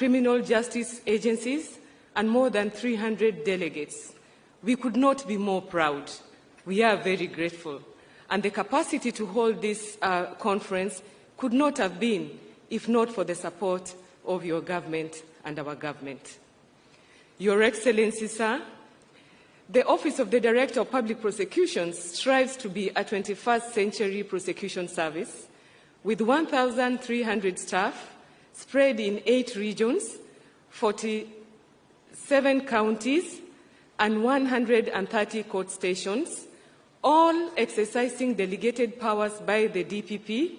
criminal justice agencies, and more than 300 delegates. We could not be more proud. We are very grateful. And the capacity to hold this conference could not have been if not for the support of your government and our government. Your Excellency, sir, the Office of the Director of Public Prosecutions strives to be a 21st century prosecution service with 1,300 staff spread in 8 regions, 47 counties, and 130 court stations, all exercising delegated powers by the DPP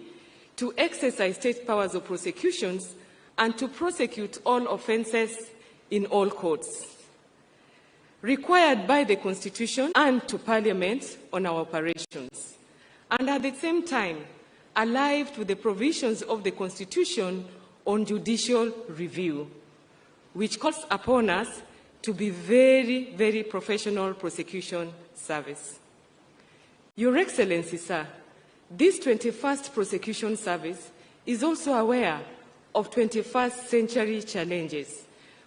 to exercise state powers of prosecutions and to prosecute all offences in all courts, required by the Constitution and to Parliament on our operations, and at the same time alive to the provisions of the Constitution on judicial review, which calls upon us to be very, very professional prosecution service. Your Excellency, sir, this 21st prosecution service is also aware of 21st century challenges,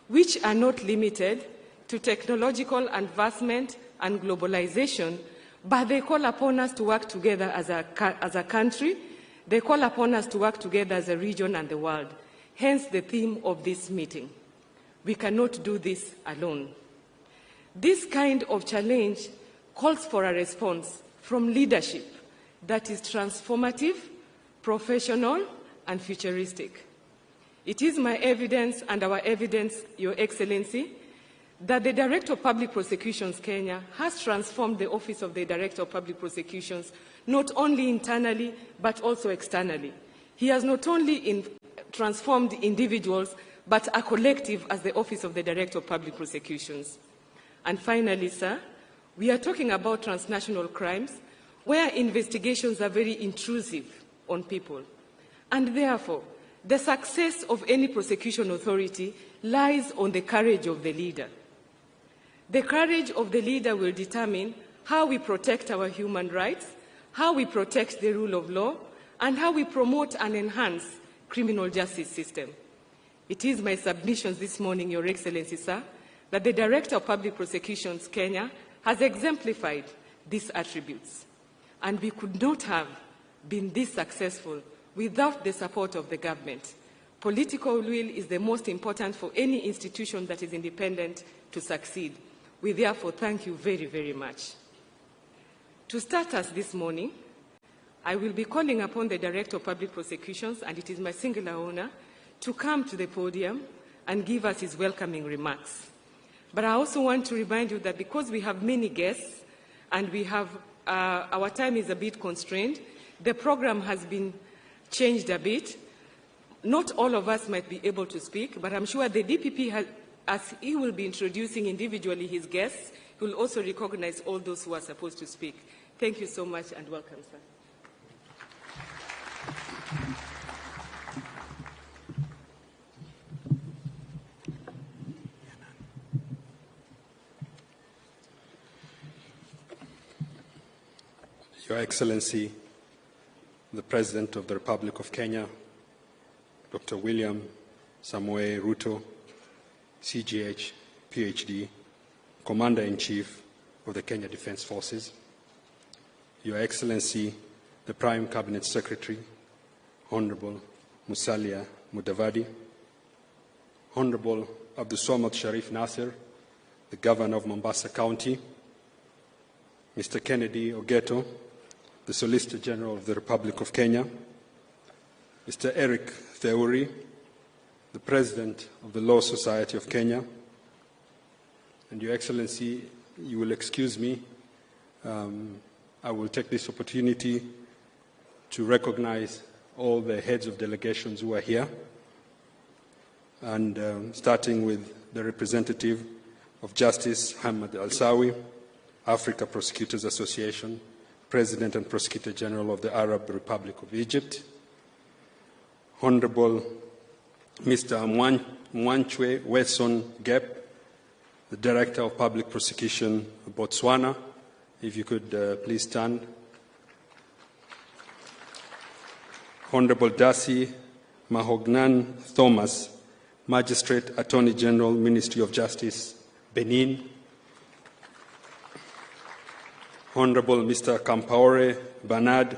which are not limited to technological advancement and globalization, but they call upon us to work together as a country. They call upon us to work together as a region and the world. Hence the theme of this meeting. We cannot do this alone. This kind of challenge calls for a response from leadership that is transformative, professional, and futuristic. It is my evidence and our evidence, Your Excellency, that the Director of Public Prosecutions Kenya has transformed the Office of the Director of Public Prosecutions not only internally but also externally. He has not only transformed individuals but a collective as the Office of the Director of Public Prosecutions. And finally, sir, we are talking about transnational crimes where investigations are very intrusive on people. And therefore, the success of any prosecution authority lies on the courage of the leader. The courage of the leader will determine how we protect our human rights, how we protect the rule of law, and how we promote and enhance criminal justice system. It is my submissions this morning, Your Excellency, sir, that the Director of Public Prosecutions Kenya has exemplified these attributes. And we could not have been this successful without the support of the government. Political will is the most important for any institution that is independent to succeed. We therefore thank you very, very much. To start us this morning, I will be calling upon the Director of Public Prosecutions, and it is my singular honor, to come to the podium and give us his welcoming remarks. But I also want to remind you that because we have many guests and we have, our time is a bit constrained, the program has been changed a bit. Not all of us might be able to speak, but I'm sure the DPP, as he will be introducing individually his guests, he will also recognize all those who are supposed to speak. Thank you so much and welcome, sir. Your Excellency, the President of the Republic of Kenya, Dr. William Samoei Ruto, CGH, PhD, Commander-in-Chief of the Kenya Defence Forces, Your Excellency, the Prime Cabinet Secretary, Honorable Musalia Mudavadi, Honorable Abdulswamad Sharif Nasser, the Governor of Mombasa County, Mr. Kennedy Ogeto, the Solicitor General of the Republic of Kenya, Mr. Eric Theuri, the President of the Law Society of Kenya, and Your Excellency, you will excuse me, I will take this opportunity to recognize all the heads of delegations who are here, and starting with the representative of Justice Hamad Al-Sawi, Africa Prosecutors Association, President and Prosecutor General of the Arab Republic of Egypt, Honorable Mr. Mwanchwe Wesson Gep, the Director of Public Prosecution of Botswana. If you could please stand. Honorable Darcy Mahognan Thomas, Magistrate, Attorney General, Ministry of Justice, Benin. Honorable Mr. Kampaore Bernard,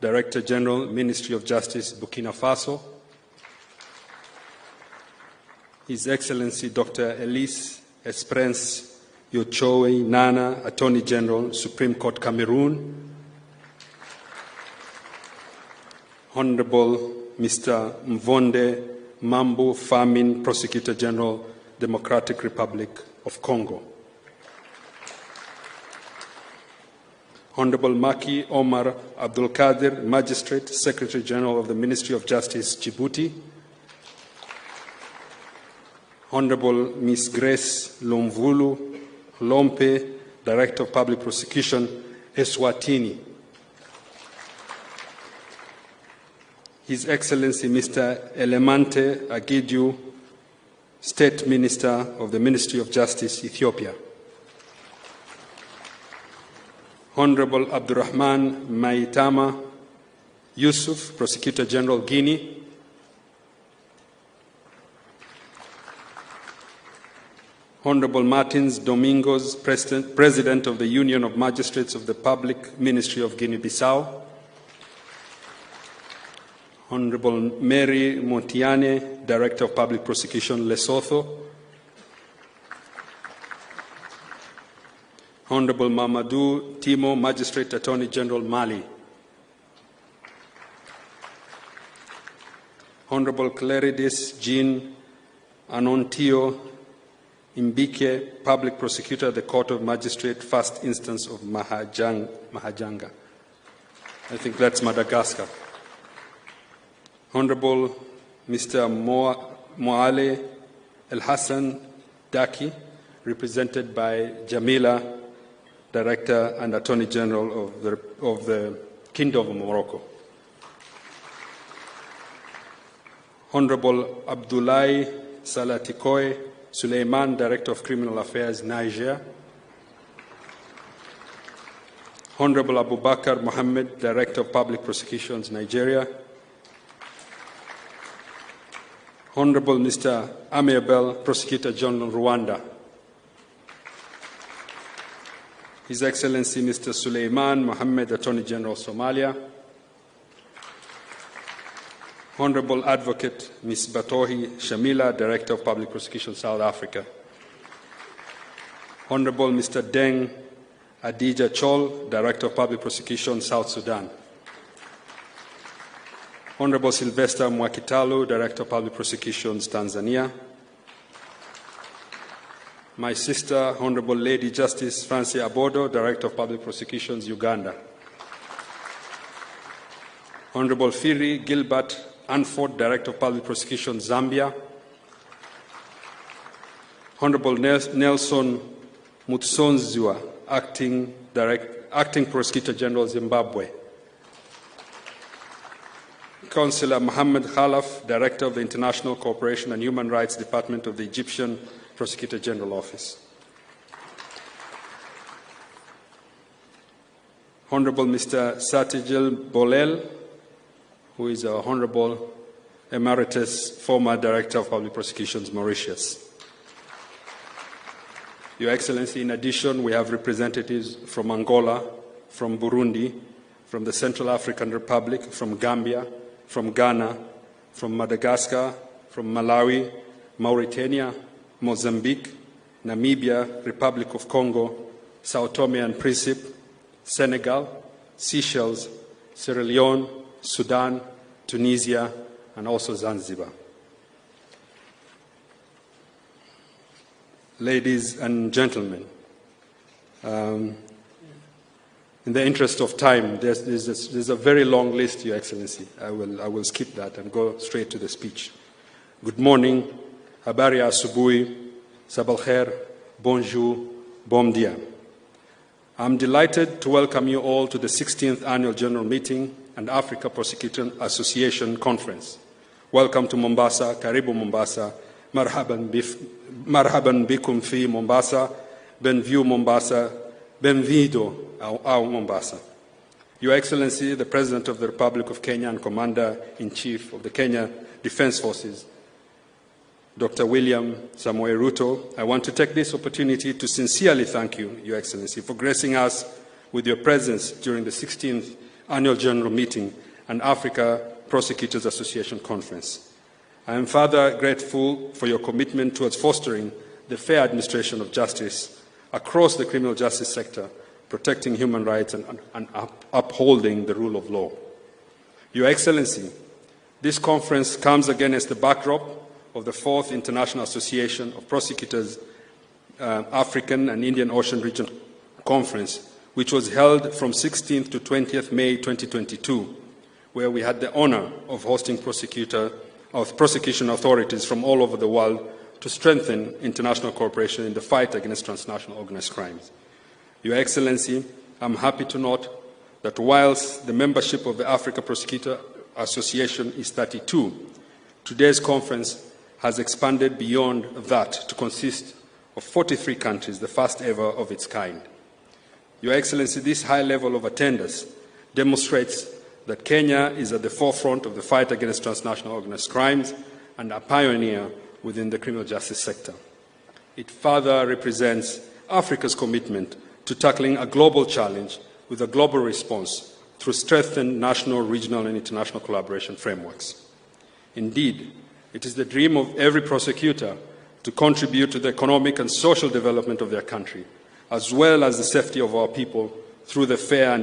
Director General, Ministry of Justice, Burkina Faso. His Excellency Dr. Elise Esperance Yochoe Nana, Attorney General, Supreme Court, Cameroon. Honorable Mr. Mvonde Mambo Famin, Prosecutor General, Democratic Republic of Congo. Honorable Maki Omar Abdul Kadir, Magistrate, Secretary General of the Ministry of Justice, Djibouti. Honorable Ms. Grace Lomvulu Lompe, Director of Public Prosecution, Eswatini. His Excellency Mr. Elemante Agidiu, State Minister of the Ministry of Justice, Ethiopia. Honorable Abdurrahman Maitama Yusuf, Prosecutor General, Guinea. Honorable Martins Domingos, President of the Union of Magistrates of the Public Ministry of Guinea-Bissau. Honorable Mary Montiane, Director of Public Prosecution, Lesotho. Honorable Mamadou Timo, Magistrate Attorney General, Mali. Honorable Claridis Jean Anontio Imbike, Public Prosecutor at the Court of Magistrate, First Instance of Mahajanga. I think that's Madagascar. Honorable Mr. Moale El Hassan Daki, represented by Jamila, Director and Attorney General of the Kingdom of Morocco. Honorable Abdoulaye Salatikoy Suleiman, Director of Criminal Affairs, Niger. Honorable Abubakar Mohammed, Director of Public Prosecutions, Nigeria. Honorable Mr. Amiabel, Prosecutor General, Rwanda. His Excellency Mr. Suleiman Mohammed, Attorney General, Somalia. Honorable Advocate Ms. Batohi Shamila, Director of Public Prosecution, South Africa. Honorable Mr. Deng Adija Chol, Director of Public Prosecution, South Sudan. Honorable Sylvester Mwakitalu, Director of Public Prosecutions, Tanzania. My sister, Honorable Lady Justice Francie Abodo, Director of Public Prosecutions, Uganda. Honorable Firi Gilbert Anford, Director of Public Prosecutions, Zambia. Honorable Nelson Mutsonziwa, Acting Prosecutor General, Zimbabwe. Councillor Mohammed Khalaf, Director of the International Cooperation and Human Rights Department of the Egyptian Prosecutor General Office. Honorable Mr. Satijil Bolel, who is a Honorable Emeritus former Director of Public Prosecutions, Mauritius. Your Excellency, in addition, we have representatives from Angola, from Burundi, from the Central African Republic, from Gambia, from Ghana, from Madagascar, from Malawi, Mauritania, Mozambique, Namibia, Republic of Congo, Sao Tome and Principe, Senegal, Seychelles, Sierra Leone, Sudan, Tunisia, and also Zanzibar. Ladies and gentlemen, in the interest of time, there's a very long list, Your Excellency. I will skip that and go straight to the speech. Good morning, habari ya asubuhi, sabal khair, bonjour, bom dia. I'm delighted to welcome you all to the 16th Annual General Meeting and Africa Prosecution Association Conference. Welcome to Mombasa, Karibu Mombasa, marhaban bikum fi Mombasa, benview Mombasa, benvido ao Mombasa. Your Excellency, the President of the Republic of Kenya and Commander-in-Chief of the Kenya Defense Forces, Dr. William Samoei Ruto, I want to take this opportunity to sincerely thank you, Your Excellency, for gracing us with your presence during the 16th Annual General Meeting and Africa Prosecutors Association Conference. I am further grateful for your commitment towards fostering the fair administration of justice across the criminal justice sector, protecting human rights and upholding the rule of law. Your Excellency, this conference comes against the backdrop of the 4th International Association of Prosecutors African and Indian Ocean Region Conference, which was held from 16th to 20th May 2022, where we had the honor of hosting prosecution authorities from all over the world to strengthen international cooperation in the fight against transnational organized crimes. Your Excellency, I'm happy to note that whilst the membership of the Africa Prosecutor Association is 32, today's conference has expanded beyond that to consist of 43 countries, the first ever of its kind. Your Excellency, this high level of attendance demonstrates that Kenya is at the forefront of the fight against transnational organized crimes and a pioneer within the criminal justice sector. It further represents Africa's commitment to tackling a global challenge with a global response through strengthened national, regional, and international collaboration frameworks. Indeed, it is the dream of every prosecutor to contribute to the economic and social development of their country, as well as the safety of our people through the fair and